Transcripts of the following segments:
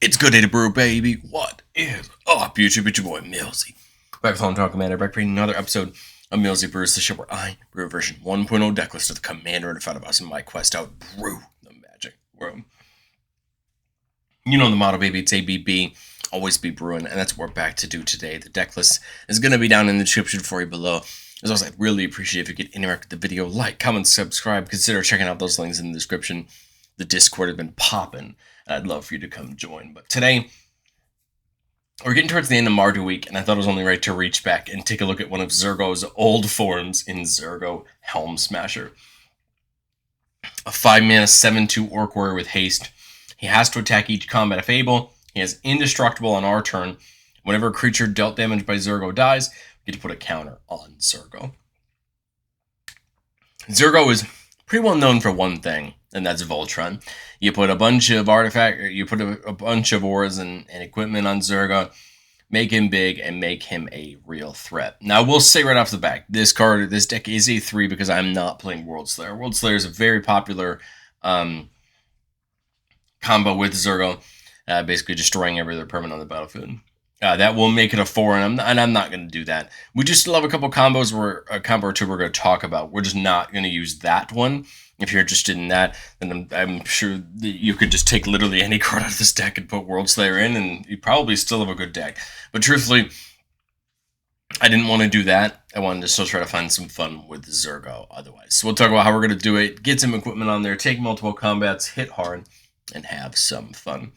It's good day to brew, baby. What is up, YouTube? It's your boy, Millsy. Back with Voltron Commander, back for another episode of Millsy Brews, the show where I brew version 1.0 deck list of the Commander in front of us in my quest out brew the Magic World. You know the motto, baby. It's ABB. Always be brewing, and that's what we're back to do today. The deck list is going to be down in the description for you below. As always, I'd really appreciate if you could interact with the video, like, comment, subscribe. Consider checking out those links in the description. The Discord has been popping. I'd love for you to come join. But today, we're getting towards the end of Mardu week, and I thought it was only right to reach back and take a look at one of Zurgo's old forms in Zurgo, Helmsmasher. A 5-mana 7/2 Orc Warrior with haste. He has to attack each combat if able. He has indestructible on our turn. Whenever a creature dealt damage by Zurgo dies, we get to put a counter on Zurgo. Zurgo is pretty well known for one thing, and that's Voltron. You put a bunch of a bunch of auras and equipment on Zurgo, make him big, and make him a real threat. Now, I will say right off the bat, this deck is a 3 because I'm not playing World Slayer. World Slayer is a very popular combo with Zurgo, basically destroying every other permanent on the battlefield. That will make it a 4, and I'm not going to do that. We just still have a couple combos a combo or two we're going to talk about. We're just not going to use that one. If you're interested in that, then I'm sure that you could just take literally any card out of this deck and put World Slayer in, and you probably still have a good deck. But truthfully, I didn't want to do that. I wanted to still try to find some fun with Zurgo otherwise. So we'll talk about how we're going to do it, get some equipment on there, take multiple combats, hit hard, and have some fun.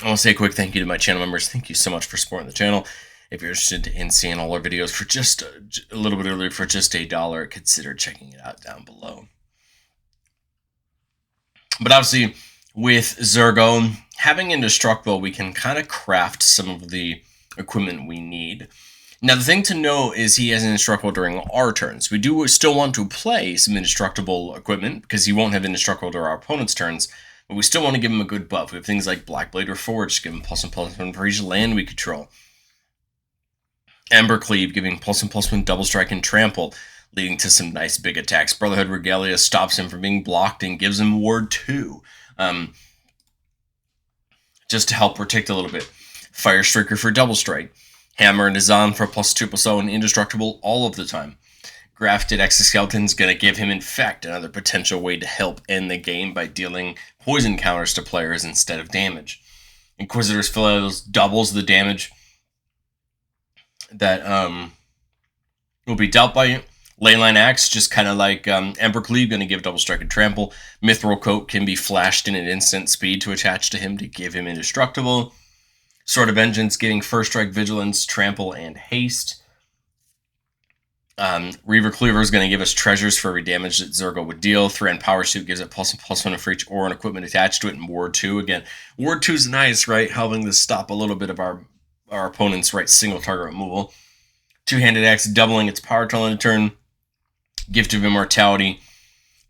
I want to say a quick thank you to my channel members. Thank you so much for supporting the channel. If you're interested in seeing all our videos for just a little bit earlier for just $1, consider checking it out down below. But obviously, with Zurgo, having Indestructible, we can kind of craft some of the equipment we need. Now, the thing to know is he has Indestructible during our turns. We do still want to play some Indestructible equipment, because he won't have Indestructible during our opponent's turns, but we still want to give him a good buff. We have things like Blackblade or Forge, give him +1/+1 for each land we control. Embercleave, giving +1/+1 double strike and trample, leading to some nice big attacks. Brotherhood Regalia stops him from being blocked and gives him Ward 2. Just to help protect a little bit. Fire Striker for double strike. Hammer and Azan for +2/+0 and indestructible all of the time. Grafted Exoskeletons going to give him Infect, another potential way to help end the game by dealing poison counters to players instead of damage. Inquisitor's Philos doubles the damage that will be dealt by it. Leyline Axe, just kind of like Embercleave, going to give double strike and trample. Mithril Coat can be flashed in an instant speed to attach to him to give him indestructible. Sword of Vengeance, giving first strike, vigilance, trample, and haste. Reaver Cleaver is going to give us treasures for every damage that Zurgo would deal. Threat Power Suit gives it +1/+1 for each aura and equipment attached to it. And Ward 2, again, Ward 2 is nice, right? Helping to stop a little bit of our opponent's single target removal. Two-handed axe, doubling its power till end of turn. Gift of Immortality,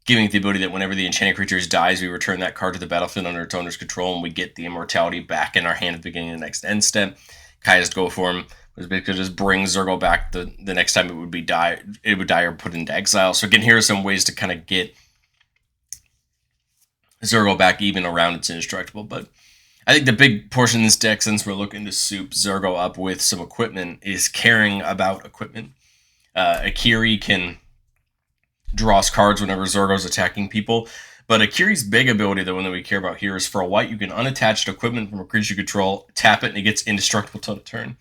giving it the ability that whenever the enchanted creature dies, we return that card to the battlefield under its owner's control, and we get the Immortality back in our hand at the beginning of the next end step. Kaya's Go Form was basically just bring Zurgo back the next time it would die or put into exile. So again, here are some ways to kind of get Zurgo back even around its indestructible, but I think the big portion of this deck, since we're looking to soup Zurgo up with some equipment, is caring about equipment. Akiri can draw us cards whenever Zurgo's attacking people, but Akiri's big ability, the one that we care about here, is for a white, you can unattach equipment from a creature you control, tap it, and it gets indestructible till the turn.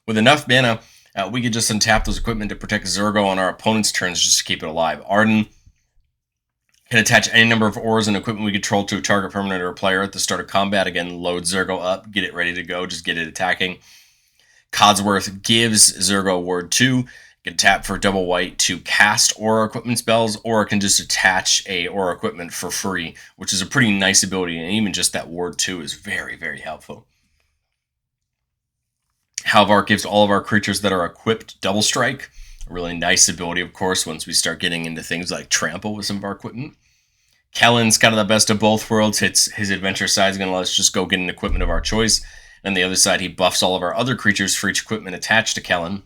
With enough mana, we could just untap those equipment to protect Zurgo on our opponent's turns just to keep it alive. Arden can attach any number of auras and equipment we control to a target permanent or a player at the start of combat. Again, load Zurgo up, get it ready to go, just get it attacking. Codsworth gives Zurgo Ward 2. Can tap for double white to cast aura equipment spells, or it can just attach a aura equipment for free, which is a pretty nice ability, and even just that Ward 2 is very, very helpful. Halvark gives all of our creatures that are equipped double strike. A really nice ability, of course, once we start getting into things like trample with some of our equipment. Kellen's kind of the best of both worlds. His adventure side is going to let us just go get an equipment of our choice. And the other side, he buffs all of our other creatures for each equipment attached to Kellen.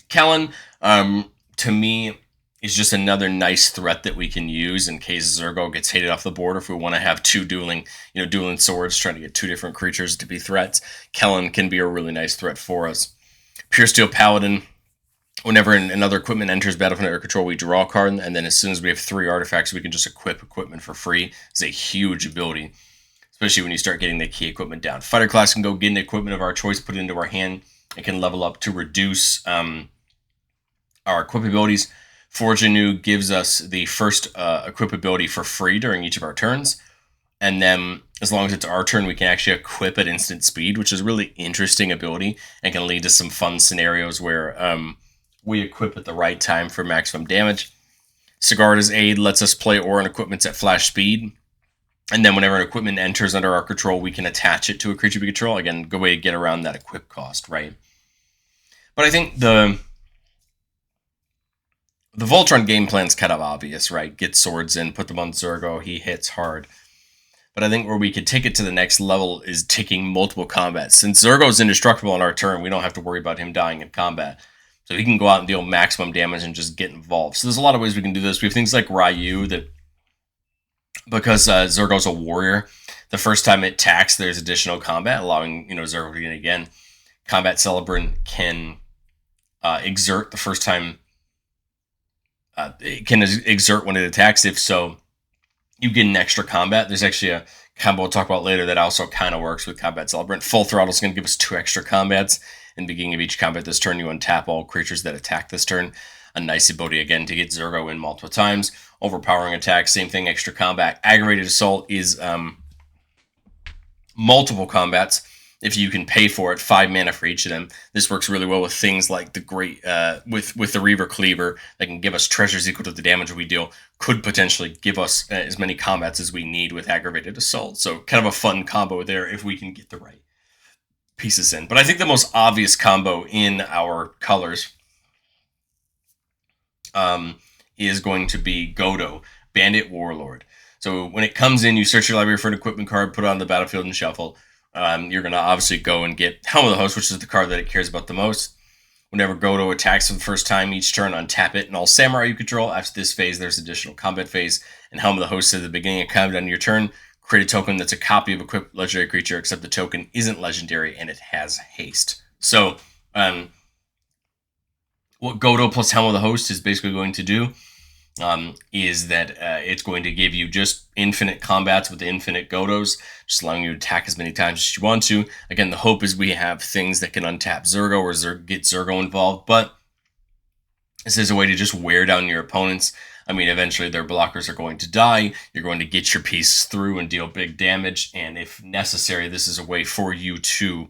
Kellen, to me, is just another nice threat that we can use in case Zurgo gets hated off the board. If we want to have two dueling swords trying to get two different creatures to be threats, Kellen can be a really nice threat for us. Pure Steel Paladin. Whenever another equipment enters battlefield under control, we draw a card, and then as soon as we have 3 artifacts, we can just equip equipment for free. It's a huge ability, especially when you start getting the key equipment down. Fighter class can go get an equipment of our choice, put it into our hand, and can level up to reduce our equip abilities. Forge Anew gives us the first equip ability for free during each of our turns. And then, as long as it's our turn, we can actually equip at instant speed, which is a really interesting ability and can lead to some fun scenarios where we equip at the right time for maximum damage. Sigarda's Aid lets us play Aura equipments at flash speed. And then whenever an equipment enters under our control, we can attach it to a creature we control. Again, good way to get around that equip cost, right? But I think the Voltron game plan's kind of obvious, right? Get swords in, put them on Zurgo, he hits hard. But I think where we could take it to the next level is taking multiple combats. Since Zurgo's indestructible on our turn, we don't have to worry about him dying in combat. So he can go out and deal maximum damage and just get involved. So there's a lot of ways we can do this. We have things like Ryu that, because Zurgo's a warrior, the first time it attacks, there's additional combat, allowing Zurgo to get it again. Combat Celebrant can exert the first time. It can exert when it attacks. If so, you get an extra combat. There's actually a combo we'll talk about later that also kind of works with Combat Celebrant. Full Throttle is going to give us 2 extra combats. In the beginning of each combat this turn, you untap all creatures that attack this turn. A nice ability, again, to get Zurgo in multiple times. Overpowering attack, same thing, extra combat. Aggravated Assault is multiple combats. If you can pay for it, 5 mana for each of them. This works really well with things like the great with the Reaver Cleaver that can give us treasures equal to the damage we deal. Could potentially give us as many combats as we need with Aggravated Assault. So kind of a fun combo there if we can get the right pieces in. But I think the most obvious combo in our colors is going to be Godo, Bandit Warlord. So when it comes in, you search your library for an equipment card, put it on the battlefield and shuffle. You're going to obviously go and get Helm of the Host, which is the card that it cares about the most. Whenever Godo attacks for the first time each turn, untap it and all samurai you control. After this phase, there's additional combat phase. And Helm of the Host at the beginning of combat on your turn, create a token that's a copy of a equipped legendary creature, except the token isn't legendary and it has haste. So what Godo plus Helm of the Host is basically going to do is that it's going to give you just infinite combats with infinite Godos, just allowing you to attack as many times as you want to. Again, the hope is we have things that can untap Zurgo or get Zurgo involved, but this is a way to just wear down your opponents. I mean, eventually their blockers are going to die. You're going to get your pieces through and deal big damage, and if necessary, this is a way for you to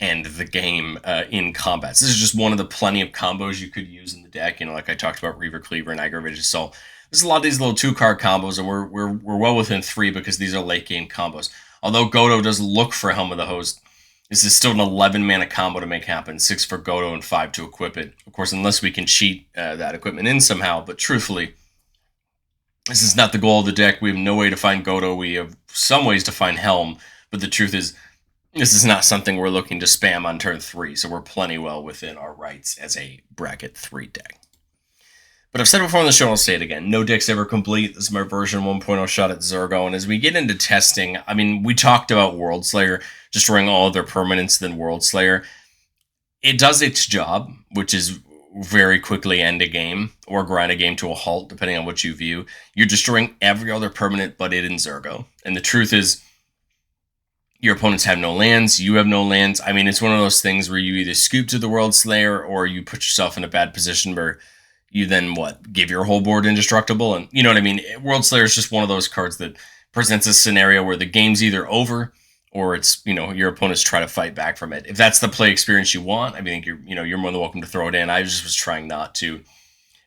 end the game in combat. So this is just one of the plenty of combos you could use in the deck. Like I talked about Reaver Cleaver and Aggravated Assault. There's a lot of these little 2-card combos, and we're well within 3 because these are late game combos. Although Godo does look for Helm of the Host, this is still an 11 mana combo to make happen. 6 for Godo and 5 to equip it. Of course, unless we can cheat that equipment in somehow. But truthfully, this is not the goal of the deck. We have no way to find Godo. We have some ways to find Helm. But the truth is, this is not something we're looking to spam on turn 3. So we're plenty well within our rights as a bracket 3 deck. But I've said it before on the show, and I'll say it again. No deck's ever complete. This is my version 1.0 shot at Zurgo. And as we get into testing, I mean, we talked about World Slayer destroying all of their permanents than World Slayer. It does its job, which is very quickly end a game or grind a game to a halt, depending on what you view. You're destroying every other permanent but it in Zurgo. And the truth is, your opponents have no lands, you have no lands. I mean, it's one of those things where you either scoop to the World Slayer or you put yourself in a bad position where you then, give your whole board indestructible? And you know what I mean? World Slayer is just one of those cards that presents a scenario where the game's either over or it's, your opponents try to fight back from it. If that's the play experience you want, I mean, you're more than welcome to throw it in. I just was trying not to.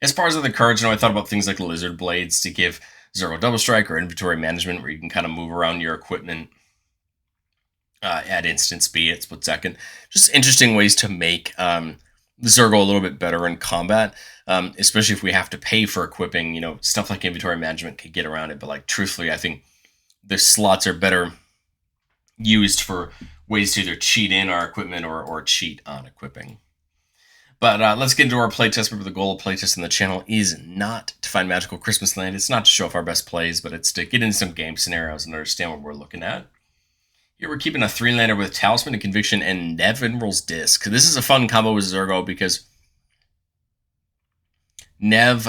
As far as other cards, I thought about things like Lizard Blades to give Zurgo Double Strike or Inventory Management, where you can kind of move around your equipment at instant speed, at split second. Just interesting ways to make Zurgo a little bit better in combat, especially if we have to pay for equipping. Stuff like Inventory Management could get around it, but truthfully, I think the slots are better used for ways to either cheat in our equipment or cheat on equipping. But let's get into our playtest. Remember, the goal of playtest on the channel is not to find magical Christmas land. It's not to show off our best plays, but it's to get into some game scenarios and understand what we're looking at. Here we're keeping a 3-lander with Talisman and Conviction and Nevinral's Disc. This is a fun combo with Zurgo because Nev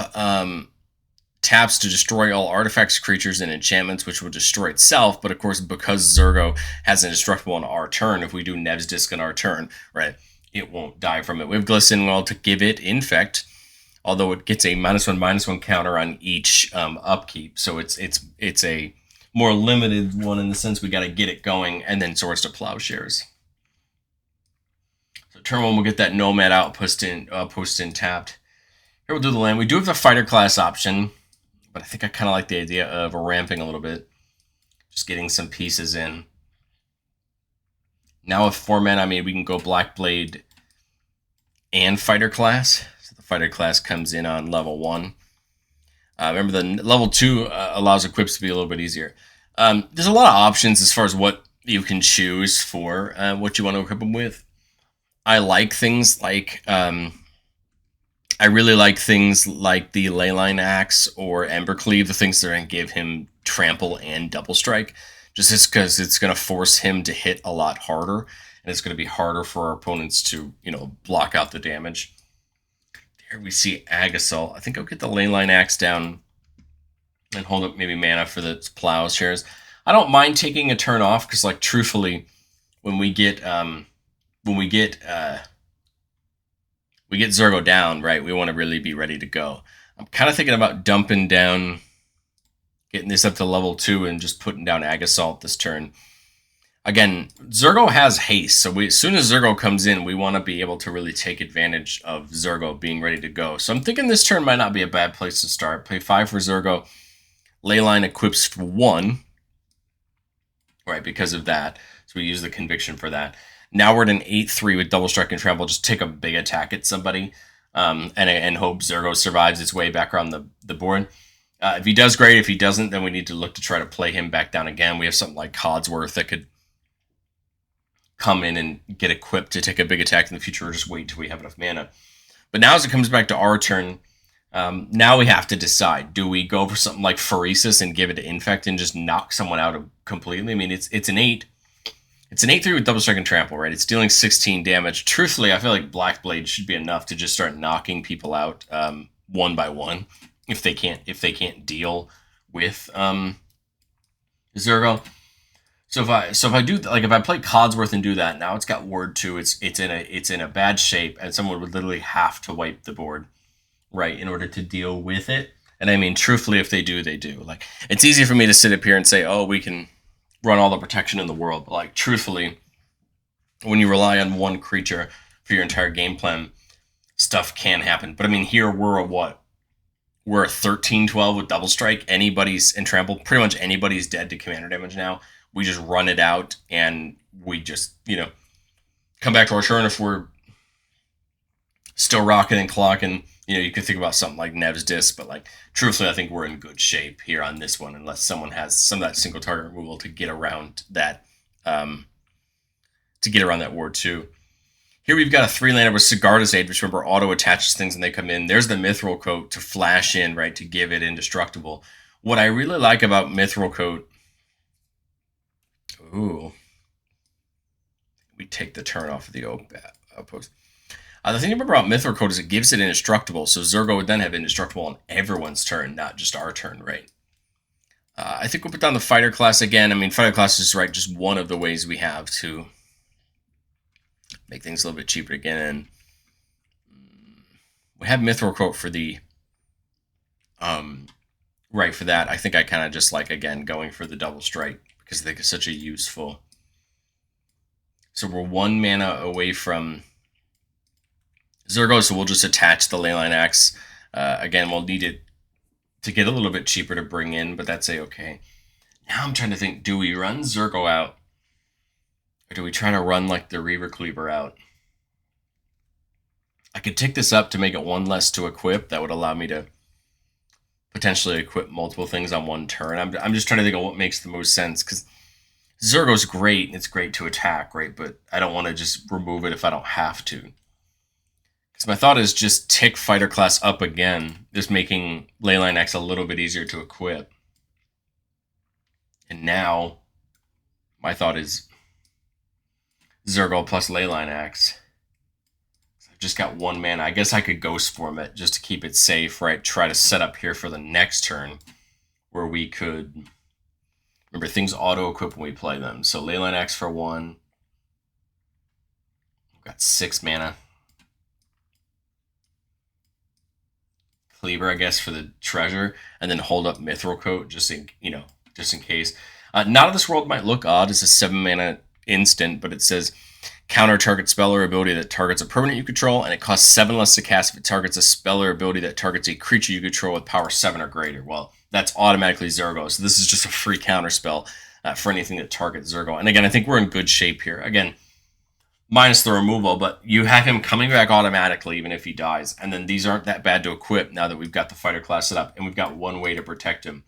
taps to destroy all artifacts, creatures, and enchantments, which will destroy itself. But of course, because Zurgo has indestructible on our turn, if we do Nev's Disc on our turn, right, it won't die from it. We have Glistenwell to give it Infect, although it gets a -1/-1 counter on each upkeep. So it's a more limited one in the sense we got to get it going, and then Swords to Plowshares. So turn 1, we'll get that Nomad Outpost in tapped. Here we'll do the land. We do have the fighter class option, but I think I kind of like the idea of ramping a little bit. Just getting some pieces in. Now with 4 mana, I mean, we can go Black Blade and fighter class. So the fighter class comes in on level 1. Remember, the level 2 allows equips to be a little bit easier. There's a lot of options as far as what you can choose for what you want to equip them with. I like things like... I really like things like the Leyline Axe or Embercleave, the things that are going to give him Trample and Double Strike, just because it's going to force him to hit a lot harder, and it's going to be harder for our opponents to, block out the damage. There we see Agasol. I think I'll get the Leyline Axe down and hold up maybe mana for the Plowshares. I don't mind taking a turn off because, like, truthfully, when we get Zurgo down, right, we want to really be ready to go. I'm kind of thinking about dumping down, getting this up to level 2 and just putting down Agasol this turn. Again, Zurgo has haste, so as soon as Zurgo comes in, we want to be able to really take advantage of Zurgo being ready to go. So I'm thinking this turn might not be a bad place to start. Play 5 for Zurgo. Leyline equips for 1, right, because of that. So we use the Conviction for that. Now we're at an 8-3 with Double Strike and Trample. Just take a big attack at somebody and hope Zurgo survives its way back around the board. If he does, great. If he doesn't, then we need to look to try to play him back down again. We have something like Codsworth that could come in and get equipped to take a big attack in the future, or just wait until we have enough mana. But now as it comes back to our turn, now we have to decide. Do we go for something like Pheresis and give it to Infect and just knock someone out completely? I mean, it's an 8. It's an 8-3 with Double Strike and Trample, right? It's dealing 16 damage. Truthfully, I feel like Black Blade should be enough to just start knocking people out one by one if they can't deal with Zurgo. So if I do, like, if I play Codsworth and do that, now it's got Ward 2. It's in a bad shape, and someone would literally have to wipe the board, right, in order to deal with it. And I mean, truthfully, if they do, they do. Like, it's easy for me to sit up here and say, oh, we can run all the protection in the world. But, like, truthfully, when you rely on one creature for your entire game plan, stuff can happen. But I mean, here we're a what? We're a 13-12 with Double Strike. Anybody's in Trample. Pretty much anybody's dead to commander damage now. We just run it out and we just, come back to our turn. If we're still rocking and clocking, you could think about something like Nev's Disc, but, like, truthfully, I think we're in good shape here on this one, unless someone has some of that single target removal to get around that, Ward 2. Here we've got a 3-lander with Sigarda's Aid, which, remember, auto-attaches things when they come in. There's the Mithril Coat to flash in, right, to give it indestructible. What I really like about Mithril Coat... Ooh. We take the turn off of the outpost. The thing about Mithril Coat is it gives it indestructible, so Zurgo would then have indestructible on everyone's turn, not just our turn, right? I think we'll put down the fighter class again. I mean, fighter class is, right, just one of the ways we have to make things a little bit cheaper again. And we have Mithril Coat for the, right, for that. I think I kind of just like, again, going for the Double Strike because I think it's such a useful. So we're 1 mana away from Zurgo, so we'll just attach the Leyline Axe. Again, we'll need it to get a little bit cheaper to bring in, but that's a-okay. Now I'm trying to think, do we run Zurgo out? Or do we try to run, like, the Reaver Cleaver out? I could take this up to make it 1 less to equip. That would allow me to potentially equip multiple things on 1 turn. I'm just trying to think of what makes the most sense, because Zurgo's great, and it's great to attack, right? But I don't want to just remove it if I don't have to. Because my thought is just tick fighter class up again, just making Leyline X a little bit easier to equip. And now, my thought is Zurgo plus Leyline X. I've just got 1 mana. I guess I could Ghost Form it just to keep it safe, right? Try to set up here for the next turn where we could... Remember, things auto-equip when we play them. So Leyline X for 1. We've got 6 mana. Cleaver, I guess, for the treasure. And then hold up Mithril Coat just in case. Not of This World might look odd. It's a 7 mana instant, but it says counter target spell or ability that targets a permanent you control, and it costs 7 less to cast if it targets a spell or ability that targets a creature you control with power 7 or greater. Well, that's automatically Zurgo, so this is just a free counter spell for anything that targets Zurgo. And again, I think we're in good shape here. Again, minus the removal, but you have him coming back automatically even if he dies, and then these aren't that bad to equip now that we've got the fighter class set up, and we've got 1 way to protect him.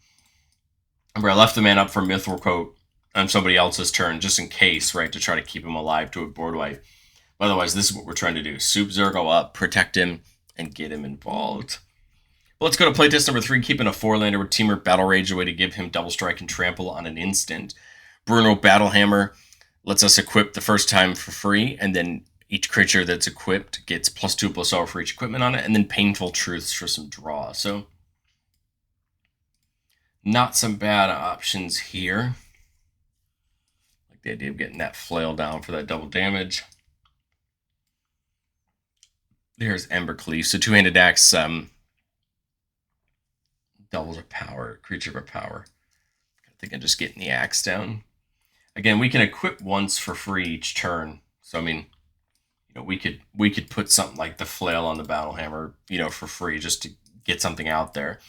Remember, I left the man up for Mithril Coat on somebody else's turn, just in case, right, to try to keep him alive to a board wipe. But otherwise, this is what we're trying to do. Soup Zurgo up, protect him, and get him involved. But let's go to playtest number 3, keeping a 4-lander with Temur Battle Rage, a way to give him double strike and trample on an instant. Bruno Battlehammer lets us equip the first time for free, and then each creature that's equipped gets +2/+0 for each equipment on it, and then Painful Truths for some draw. So, not some bad options here. Like the idea of getting that flail down for that double damage. There's Embercleave. So 2-handed axe doubles our power, creature of power. I think I'm just getting the axe down. Again, we can equip once for free each turn. So I mean, we could put something like the flail on the Battlehammer, for free just to get something out there.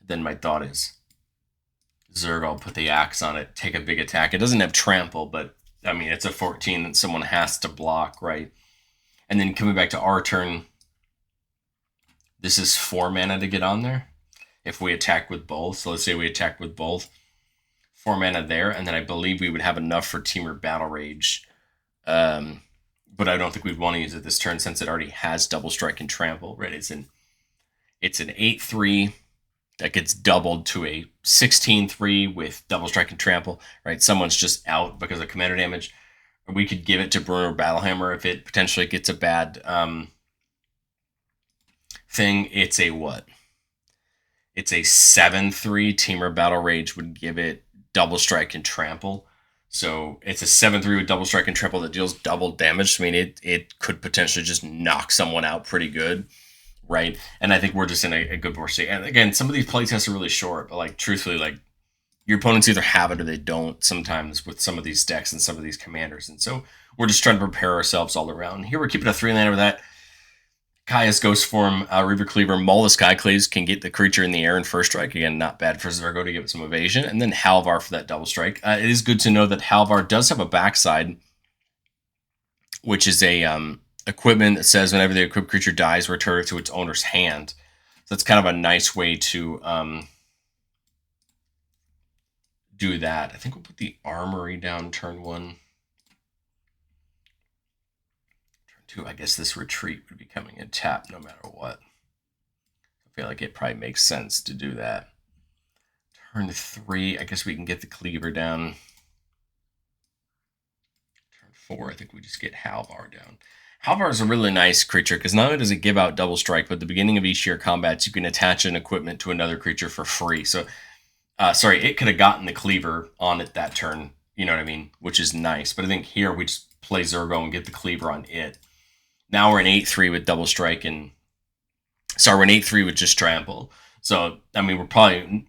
Then my thought is Zurgo, put the axe on it, take a big attack. It doesn't have trample, but I mean, it's a 14 that someone has to block, right? And then coming back to our turn, this is 4 mana to get on there. If we attack with both, so let's say we attack with both, 4 mana there, and then I believe we would have enough for Temur Battle Rage. But I don't think we'd want to use it this turn since it already has double strike and trample, right? It's an 8/3 that gets doubled to a 16/3 with double strike and trample, right? Someone's just out because of commander damage. Or we could give it to Bruno Battlehammer if it potentially gets a bad thing. It's a what? It's a 7/3. Temur Battle Rage would give it double strike and trample. So it's a 7/3 with double strike and trample that deals double damage. I mean, it could potentially just knock someone out pretty good, right? And I think we're just in a good board state. And again, some of these playtests are really short, but like truthfully, like your opponents either have it or they don't sometimes with some of these decks and some of these commanders. And so we're just trying to prepare ourselves all around. Here we're keeping a 3-lander with that. Kaya's Ghost Form, Reaver Cleaver, Maul the Skyclaves can get the creature in the air in first strike. Again, not bad for Zurgo to give it some evasion. And then Halvar for that double strike. It is good to know that Halvar does have a backside, which is a equipment that says whenever the equipped creature dies, return it to its owner's hand. So that's kind of a nice way to do that. I think we'll put the Armory down turn 1. 2, I guess this retreat would be coming in tap no matter what. I feel like it probably makes sense to do that. Turn 3, I guess we can get the Cleaver down. Turn 4, I think we just get Halvar down. Halvar is a really nice creature because not only does it give out double strike, but at the beginning of each of your combats, you can attach an equipment to another creature for free. So, it could have gotten the Cleaver on it that turn, you know what I mean, which is nice. But I think here we just play Zurgo and get the Cleaver on it. Now we're in 8/3 with double strike and we're in 8/3 with just trample. So I mean,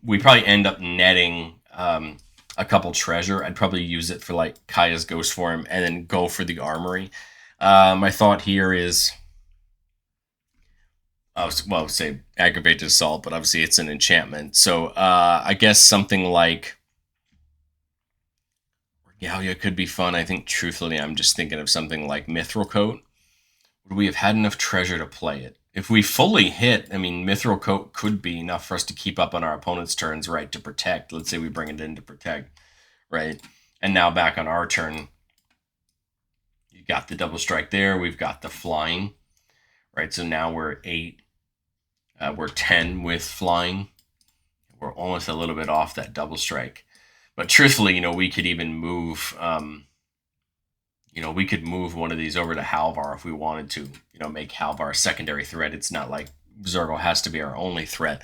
we probably end up netting a couple treasure. I'd probably use it for like Kaya's Ghost Form and then go for the Armory. My thought here is, say Aggravated Assault, but obviously it's an enchantment. So I guess something like Regalia could be fun. I think truthfully, I'm just thinking of something like Mithril Coat. Would we have had enough treasure to play it? If we fully hit, I mean, Mithril Coat could be enough for us to keep up on our opponent's turns, right, to protect. Let's say we bring it in to protect, right? And now back on our turn, you got the double strike there. We've got the flying, right? So now we're 8. We're 10 with flying. We're almost a little bit off that double strike. But truthfully, we could even move, we could move one of these over to Halvar if we wanted to, make Halvar a secondary threat. It's not like Zurgo has to be our only threat.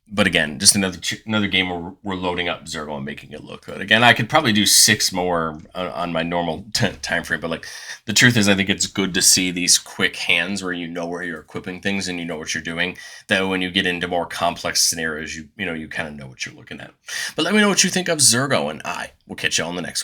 But again, just another game where we're loading up Zurgo and making it look good. Again, I could probably do 6 more on my normal time frame, but like the truth is, I think it's good to see these quick hands where where you're equipping things and you know what you're doing. That when you get into more complex scenarios, you kind of know what you're looking at. But let me know what you think of Zurgo, and I will catch you on the next one.